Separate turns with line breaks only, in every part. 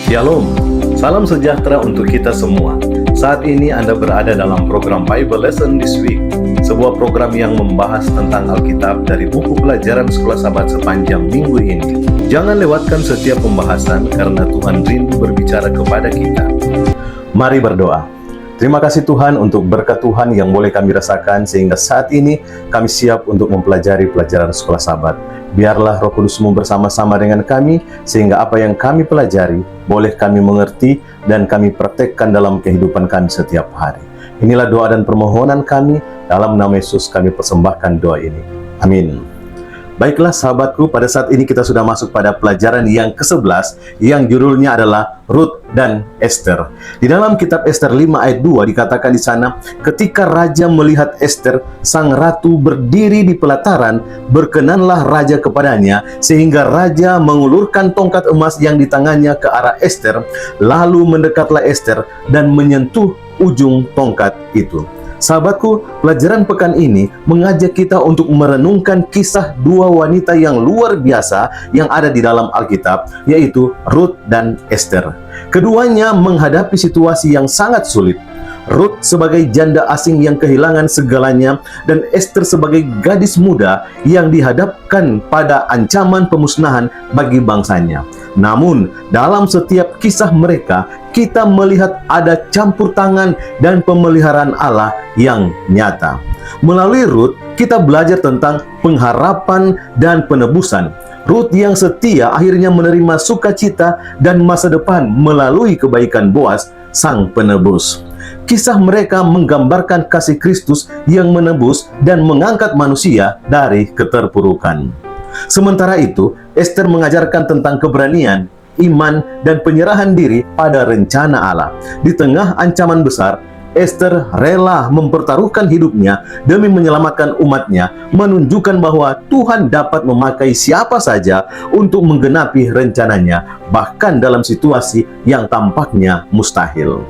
Shalom, salam sejahtera untuk kita semua. Saat ini Anda berada dalam program Bible Lesson This Week, sebuah program yang membahas tentang Alkitab dari buku pelajaran Sekolah Sahabat sepanjang minggu ini. Jangan lewatkan setiap pembahasan karena Tuhan rindu berbicara kepada kita. Mari berdoa. Terima kasih Tuhan untuk berkat Tuhan yang boleh kami rasakan sehingga saat ini kami siap untuk mempelajari pelajaran Sekolah Sahabat. Biarlah Roh Kudus-Mu bersama-sama dengan kami sehingga apa yang kami pelajari boleh kami mengerti dan kami praktekkan dalam kehidupan kami setiap hari. Inilah doa dan permohonan kami, dalam nama Yesus kami persembahkan doa ini. Amin. Baiklah sahabatku, pada saat ini kita sudah masuk pada pelajaran yang ke-11 yang judulnya adalah Rut dan Esther. Di dalam kitab Esther 5 ayat 2 dikatakan di sana, ketika raja melihat Esther, sang ratu berdiri di pelataran, berkenanlah raja kepadanya, sehingga raja mengulurkan tongkat emas yang di tangannya ke arah Esther, lalu mendekatlah Esther dan menyentuh ujung tongkat itu. Sahabatku, pelajaran pekan ini mengajak kita untuk merenungkan kisah dua wanita yang luar biasa yang ada di dalam Alkitab, yaitu Rut dan Esther. Keduanya menghadapi situasi yang sangat sulit. Rut sebagai janda asing yang kehilangan segalanya, dan Esther sebagai gadis muda yang dihadapkan pada ancaman pemusnahan bagi bangsanya. Namun, dalam setiap kisah mereka, kita melihat ada campur tangan dan pemeliharaan Allah yang nyata. Melalui Rut, kita belajar tentang pengharapan dan penebusan. Rut yang setia akhirnya menerima sukacita dan masa depan melalui kebaikan Boas, sang penebus. Kisah mereka menggambarkan kasih Kristus yang menebus dan mengangkat manusia dari keterpurukan. Sementara itu, Esther mengajarkan tentang keberanian, iman, dan penyerahan diri pada rencana Allah. Di tengah ancaman besar, Esther rela mempertaruhkan hidupnya demi menyelamatkan umatnya, menunjukkan bahwa Tuhan dapat memakai siapa saja untuk menggenapi rencananya, bahkan dalam situasi yang tampaknya mustahil.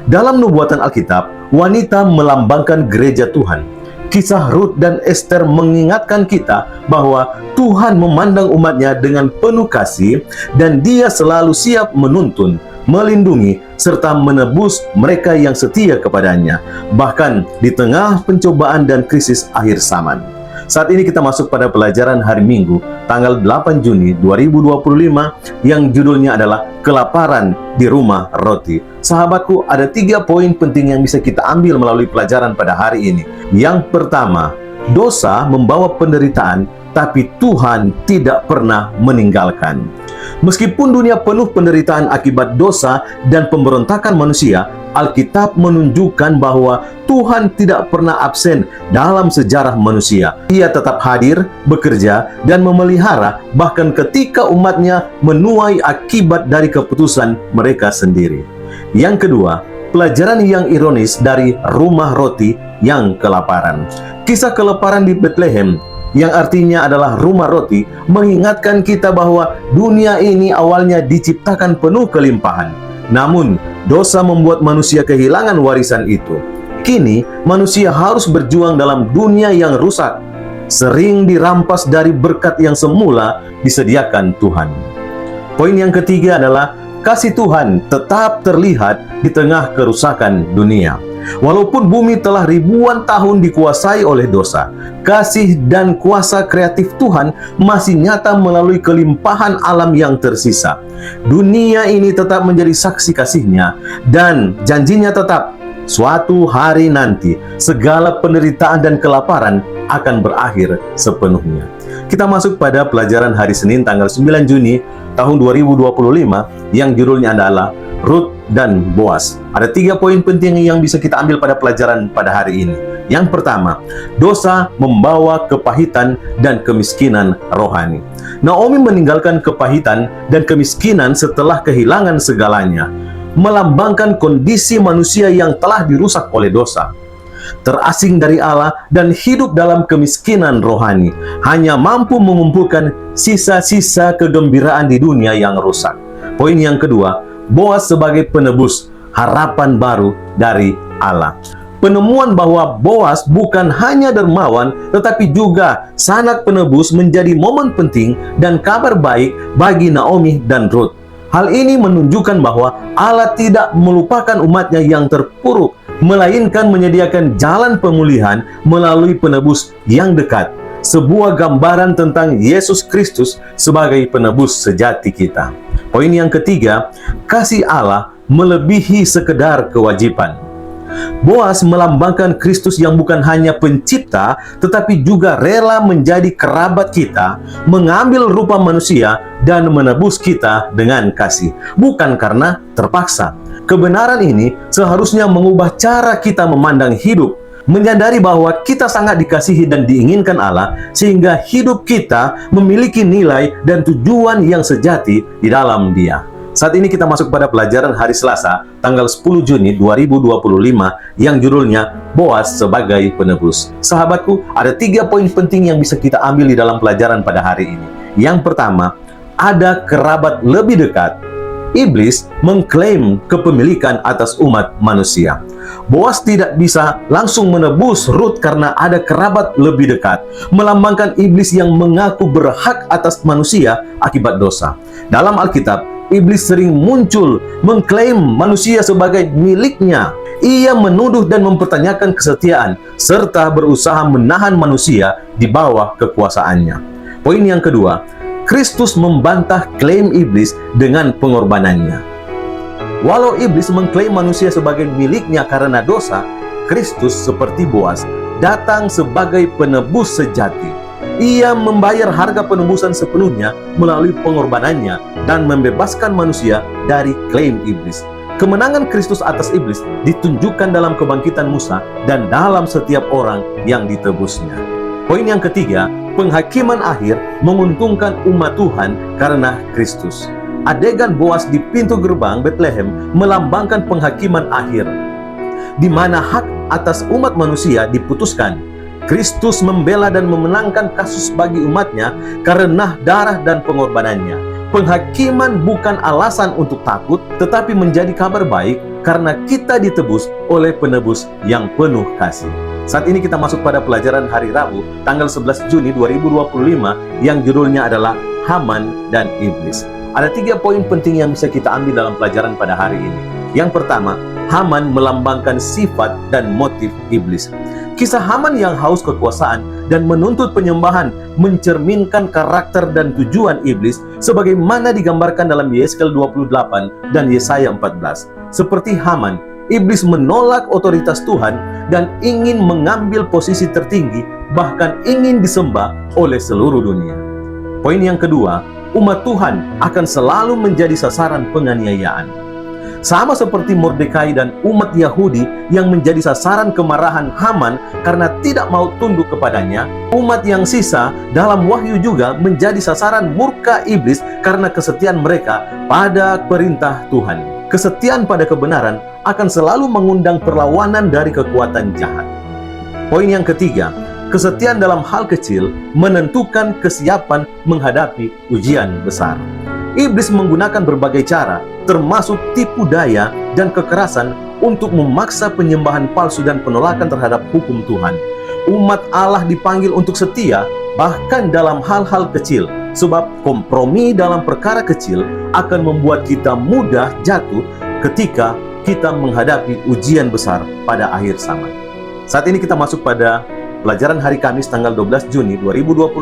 Dalam nubuatan Alkitab, wanita melambangkan gereja Tuhan. Kisah Rut dan Esther mengingatkan kita bahwa Tuhan memandang umatnya dengan penuh kasih dan Dia selalu siap menuntun, melindungi, serta menebus mereka yang setia kepadanya, bahkan di tengah pencobaan dan krisis akhir zaman. Saat ini kita masuk pada pelajaran hari Minggu, tanggal 8 Juni 2025, yang judulnya adalah Kelaparan di Rumah Roti. Sahabatku, ada 3 poin penting yang bisa kita ambil melalui pelajaran pada hari ini. Yang pertama, dosa membawa penderitaan, tapi Tuhan tidak pernah meninggalkan. Meskipun dunia penuh penderitaan akibat dosa dan pemberontakan manusia, Alkitab menunjukkan bahwa Tuhan tidak pernah absen dalam sejarah manusia. Ia tetap hadir, bekerja, dan memelihara bahkan ketika umatnya menuai akibat dari keputusan mereka sendiri. Yang kedua, pelajaran yang ironis dari rumah roti yang kelaparan. Kisah kelaparan di Bethlehem, yang artinya adalah rumah roti, mengingatkan kita bahwa dunia ini awalnya diciptakan penuh kelimpahan. Namun, dosa membuat manusia kehilangan warisan itu. Kini, manusia harus berjuang dalam dunia yang rusak, sering dirampas dari berkat yang semula disediakan Tuhan. Poin yang ketiga adalah kasih Tuhan tetap terlihat di tengah kerusakan dunia. Walaupun bumi telah ribuan tahun dikuasai oleh dosa, kasih dan kuasa kreatif Tuhan masih nyata melalui kelimpahan alam yang tersisa. Dunia ini tetap menjadi saksi kasih-Nya, dan janjinya tetap, suatu hari nanti segala penderitaan dan kelaparan akan berakhir sepenuhnya. Kita masuk pada pelajaran hari Senin tanggal 9 Juni tahun 2025 yang judulnya adalah Rut dan Boas. Ada 3 poin penting yang bisa kita ambil pada pelajaran pada hari ini. Yang pertama, dosa membawa kepahitan dan kemiskinan rohani. Naomi meninggalkan kepahitan dan kemiskinan setelah kehilangan segalanya, melambangkan kondisi manusia yang telah dirusak oleh dosa, terasing dari Allah dan hidup dalam kemiskinan rohani, hanya mampu mengumpulkan sisa-sisa kegembiraan di dunia yang rusak. Poin yang kedua, Boas sebagai penebus, harapan baru dari Allah. Penemuan bahwa Boas bukan hanya dermawan, tetapi juga sanak penebus menjadi momen penting dan kabar baik bagi Naomi dan Rut. Hal ini menunjukkan bahwa Allah tidak melupakan umatnya yang terpuruk, melainkan menyediakan jalan pemulihan melalui penebus yang dekat. Sebuah gambaran tentang Yesus Kristus sebagai penebus sejati kita. Poin yang ketiga, kasih Allah melebihi sekedar kewajiban. Boas melambangkan Kristus yang bukan hanya pencipta, tetapi juga rela menjadi kerabat kita, mengambil rupa manusia, dan menebus kita dengan kasih. Bukan karena terpaksa. Kebenaran ini seharusnya mengubah cara kita memandang hidup, menyadari bahwa kita sangat dikasihi dan diinginkan Allah, sehingga hidup kita memiliki nilai dan tujuan yang sejati di dalam Dia. Saat ini kita masuk pada pelajaran hari Selasa, tanggal 10 Juni 2025, yang judulnya Boas sebagai Penebus. Sahabatku, ada 3 poin penting yang bisa kita ambil di dalam pelajaran pada hari ini. Yang pertama, ada kerabat lebih dekat. Iblis mengklaim kepemilikan atas umat manusia. Boas tidak bisa langsung menebus Rut karena ada kerabat lebih dekat, melambangkan iblis yang mengaku berhak atas manusia akibat dosa. Dalam Alkitab, iblis sering muncul mengklaim manusia sebagai miliknya. Ia menuduh dan mempertanyakan kesetiaan, serta berusaha menahan manusia di bawah kekuasaannya. Poin yang kedua, Kristus membantah klaim iblis dengan pengorbanannya. Walau iblis mengklaim manusia sebagai miliknya karena dosa, Kristus seperti Boas datang sebagai penebus sejati. Ia membayar harga penebusan sepenuhnya melalui pengorbanannya dan membebaskan manusia dari klaim iblis. Kemenangan Kristus atas iblis ditunjukkan dalam kebangkitan Musa dan dalam setiap orang yang ditebusnya. Poin yang ketiga, penghakiman akhir menguntungkan umat Tuhan karena Kristus. Adegan Boas di pintu gerbang Bethlehem melambangkan penghakiman akhir, di mana hak atas umat manusia diputuskan. Kristus membela dan memenangkan kasus bagi umatnya karena darah dan pengorbanannya. Penghakiman bukan alasan untuk takut, tetapi menjadi kabar baik karena kita ditebus oleh penebus yang penuh kasih. Saat ini kita masuk pada pelajaran hari Rabu, tanggal 11 Juni 2025, yang judulnya adalah Haman dan Iblis. Ada 3 poin penting yang bisa kita ambil dalam pelajaran pada hari ini. Yang pertama, Haman melambangkan sifat dan motif iblis. Kisah Haman yang haus kekuasaan dan menuntut penyembahan mencerminkan karakter dan tujuan iblis sebagaimana digambarkan dalam Yeskel 28 dan Yesaya 14. Seperti Haman, iblis menolak otoritas Tuhan dan ingin mengambil posisi tertinggi, bahkan ingin disembah oleh seluruh dunia. Poin yang kedua, umat Tuhan akan selalu menjadi sasaran penganiayaan. Sama seperti Mordekai dan umat Yahudi yang menjadi sasaran kemarahan Haman karena tidak mau tunduk kepadanya, umat yang sisa dalam Wahyu juga menjadi sasaran murka iblis karena kesetiaan mereka pada perintah Tuhan. Kesetiaan pada kebenaran akan selalu mengundang perlawanan dari kekuatan jahat. Poin yang ketiga, kesetiaan dalam hal kecil menentukan kesiapan menghadapi ujian besar. Iblis menggunakan berbagai cara, termasuk tipu daya dan kekerasan, untuk memaksa penyembahan palsu dan penolakan terhadap hukum Tuhan. Umat Allah dipanggil untuk setia, bahkan dalam hal-hal kecil, sebab kompromi dalam perkara kecil akan membuat kita mudah jatuh ketika kita menghadapi ujian besar pada akhir zaman. Saat ini kita masuk pada pelajaran hari Kamis tanggal 12 Juni 2025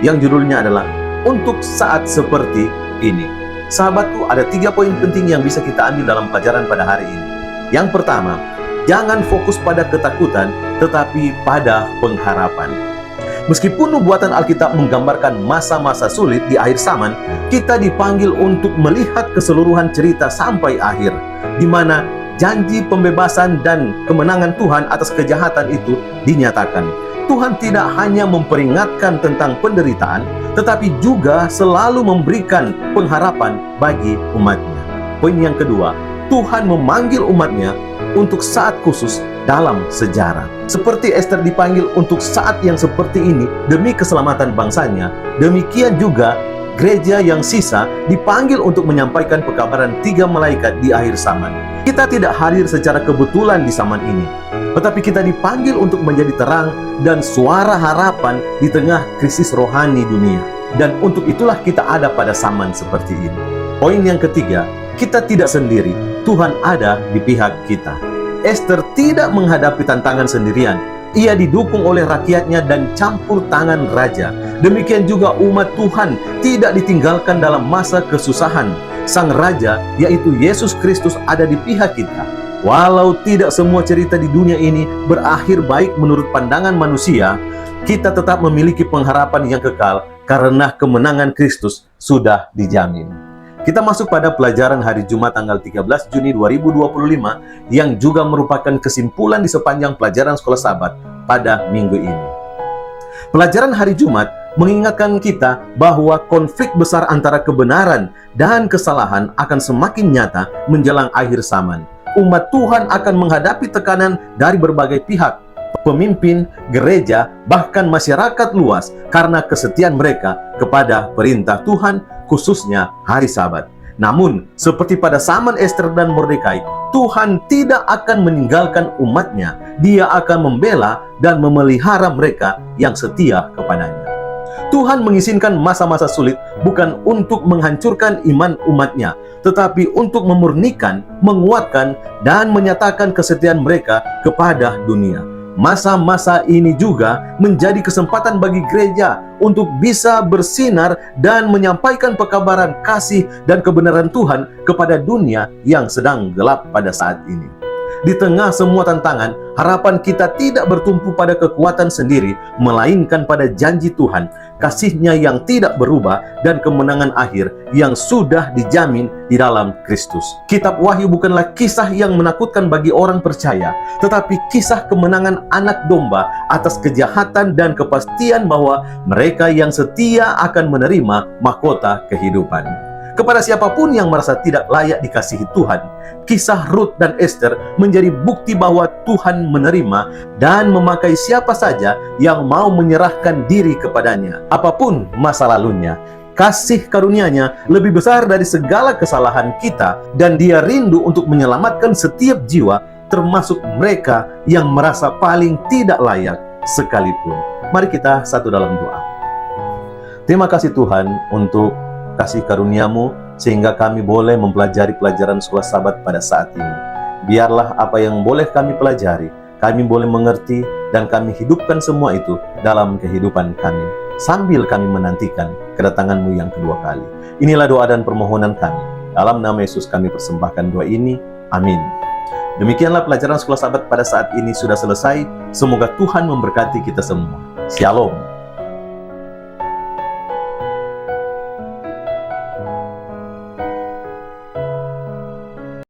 yang judulnya adalah Untuk Saat Seperti Ini. Sahabatku, ada 3 poin penting yang bisa kita ambil dalam pelajaran pada hari ini. Yang pertama, jangan fokus pada ketakutan, tetapi pada pengharapan. Meskipun nubuatan Alkitab menggambarkan masa-masa sulit di akhir zaman, kita dipanggil untuk melihat keseluruhan cerita sampai akhir, di mana janji pembebasan dan kemenangan Tuhan atas kejahatan itu dinyatakan. Tuhan tidak hanya memperingatkan tentang penderitaan, tetapi juga selalu memberikan pengharapan bagi umatnya. Poin yang kedua, Tuhan memanggil umatnya untuk saat khusus dalam sejarah. Seperti Esther dipanggil untuk saat yang seperti ini demi keselamatan bangsanya, demikian juga gereja yang sisa dipanggil untuk menyampaikan pekabaran 3 malaikat di akhir zaman. Kita tidak hadir secara kebetulan di zaman ini, tetapi kita dipanggil untuk menjadi terang dan suara harapan di tengah krisis rohani dunia. Dan untuk itulah kita ada pada zaman seperti ini. Poin yang ketiga, kita tidak sendiri, Tuhan ada di pihak kita. Ester tidak menghadapi tantangan sendirian. Ia didukung oleh rakyatnya dan campur tangan raja. Demikian juga umat Tuhan tidak ditinggalkan dalam masa kesusahan. Sang Raja, yaitu Yesus Kristus, ada di pihak kita. Walau tidak semua cerita di dunia ini berakhir baik menurut pandangan manusia, kita tetap memiliki pengharapan yang kekal karena kemenangan Kristus sudah dijamin. Kita masuk pada pelajaran hari Jumat tanggal 13 Juni 2025 yang juga merupakan kesimpulan di sepanjang pelajaran Sekolah Sabat pada minggu ini. Pelajaran hari Jumat mengingatkan kita bahwa konflik besar antara kebenaran dan kesalahan akan semakin nyata menjelang akhir zaman. Umat Tuhan akan menghadapi tekanan dari berbagai pihak, pemimpin, gereja, bahkan masyarakat luas karena kesetiaan mereka kepada perintah Tuhan, khususnya hari Sabat. Namun, seperti pada zaman Ester dan Mordekai, Tuhan tidak akan meninggalkan umatnya. Dia akan membela dan memelihara mereka yang setia kepadanya. Tuhan mengizinkan masa-masa sulit bukan untuk menghancurkan iman umatnya, tetapi untuk memurnikan, menguatkan, dan menyatakan kesetiaan mereka kepada dunia. Masa-masa ini juga menjadi kesempatan bagi gereja untuk bisa bersinar dan menyampaikan pekabaran kasih dan kebenaran Tuhan kepada dunia yang sedang gelap pada saat ini. Di tengah semua tantangan, harapan kita tidak bertumpu pada kekuatan sendiri, melainkan pada janji Tuhan, kasih-Nya yang tidak berubah, dan kemenangan akhir yang sudah dijamin di dalam Kristus. Kitab Wahyu bukanlah kisah yang menakutkan bagi orang percaya, tetapi kisah kemenangan anak domba atas kejahatan dan kepastian bahwa mereka yang setia akan menerima mahkota kehidupan. Kepada siapapun yang merasa tidak layak dikasihi Tuhan, kisah Rut dan Ester menjadi bukti bahwa Tuhan menerima dan memakai siapa saja yang mau menyerahkan diri kepadanya. Apapun masa lalunya, kasih karunia-Nya lebih besar dari segala kesalahan kita, dan Dia rindu untuk menyelamatkan setiap jiwa, termasuk mereka yang merasa paling tidak layak sekalipun. Mari kita satu dalam doa. Terima kasih Tuhan untuk kasih karunia-Mu sehingga kami boleh mempelajari pelajaran Sekolah Sabat pada saat ini. Biarlah apa yang boleh kami pelajari, kami boleh mengerti dan kami hidupkan semua itu dalam kehidupan kami, sambil kami menantikan kedatangan-Mu yang kedua kali. Inilah doa dan permohonan kami. Dalam nama Yesus kami persembahkan doa ini. Amin. Demikianlah pelajaran Sekolah Sabat pada saat ini sudah selesai. Semoga Tuhan memberkati kita semua. Shalom.